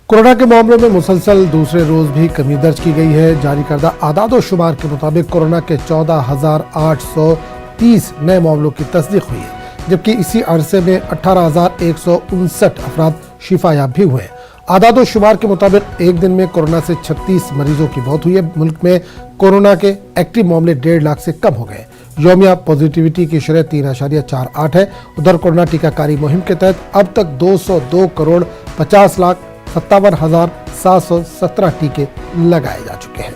Corona के मामलों में मुसलसल दूसरे रोज भी कमी दर्ज की गई है। जारी करदा आदाद-ओ-शुमार के मुताबिक कोरोना के 14,830 नए मामलों की तस्दीक हुई है, जबकि इसी अरसे में 18,159 अफराद शिफायाब भी हुए हैं। आदाद-ओ-शुमार के मुताबिक एक दिन में कोरोना से 36 मरीजों की मौत हुई है। मुल्क में कोरोना के एक्टिव मामले 1.5 लाख से कम हो गए। यौमिया पॉजिटिविटी की शरह 3.48 है। उधर कोरोना टीकाकारी मुहिम के तहत अब तक 202,50,57,717 टीके लगाए जा चुके हैं।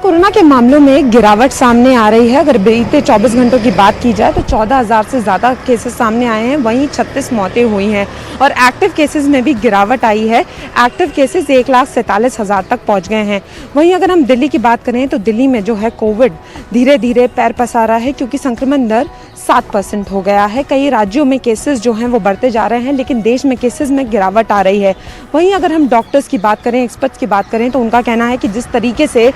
कोरोना के मामलों में गिरावट सामने आ रही है। अगर बीते 24 घंटों की बात की जाए तो 14,000 से ज़्यादा केसेस सामने आए हैं, वहीं 36 मौतें हुई हैं और एक्टिव केसेस में भी गिरावट आई है। एक्टिव केसेस 1,47,000 तक पहुंच गए हैं। वहीं अगर हम दिल्ली की बात करें तो दिल्ली में जो है कोविड धीरे धीरे पैर पसारा है, क्योंकि संक्रमण दर 7% हो गया है। कई राज्यों में केसेस जो हैं वो बढ़ते जा रहे हैं, लेकिन देश में केसेस में गिरावट आ रही है। वहीं अगर हम डॉक्टर्स की बात करें, एक्सपर्ट्स की बात करें, तो उनका कहना है कि जिस तरीके से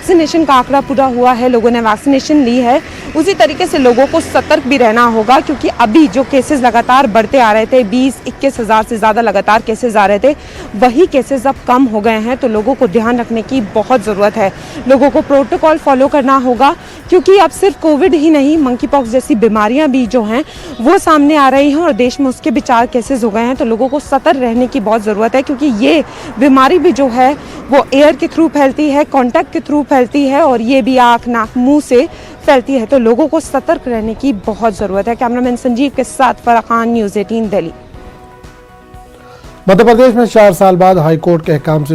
वैक्सीनेशन का आंकड़ा पूरा हुआ है, लोगों ने वैक्सीनेशन ली है, उसी तरीके से लोगों को सतर्क भी रहना होगा, क्योंकि अभी जो केसेस लगातार बढ़ते आ रहे थे, 20-21 हज़ार से ज़्यादा लगातार केसेस आ रहे थे, वही केसेस अब कम हो गए हैं। तो लोगों को ध्यान रखने की बहुत ज़रूरत है। लोगों को प्रोटोकॉल फॉलो करना होगा, क्योंकि अब सिर्फ कोविड ही नहीं, मंकी पॉक्स जैसी बीमारियां भी जो हैं वो सामने आ रही हैं और देश में उसके भी 4 केसेस हो गए हैं। तो लोगों को सतर्क रहने की बहुत ज़रूरत है, क्योंकि ये बीमारी भी जो है वो एयर के थ्रू फैलती है, कॉन्टैक्ट के थ्रू फैलती है और ये भी आँख, नाक, मुंह से फैलती है। तो लोगों को सतर्क रहने की बहुत ज़रूरत है। कैमरामैन संजीव के साथ फराह खान, न्यूज़ 18 दिल्ली। मध्य प्रदेश में 4 साल बाद हाईकोर्ट के अहकाम से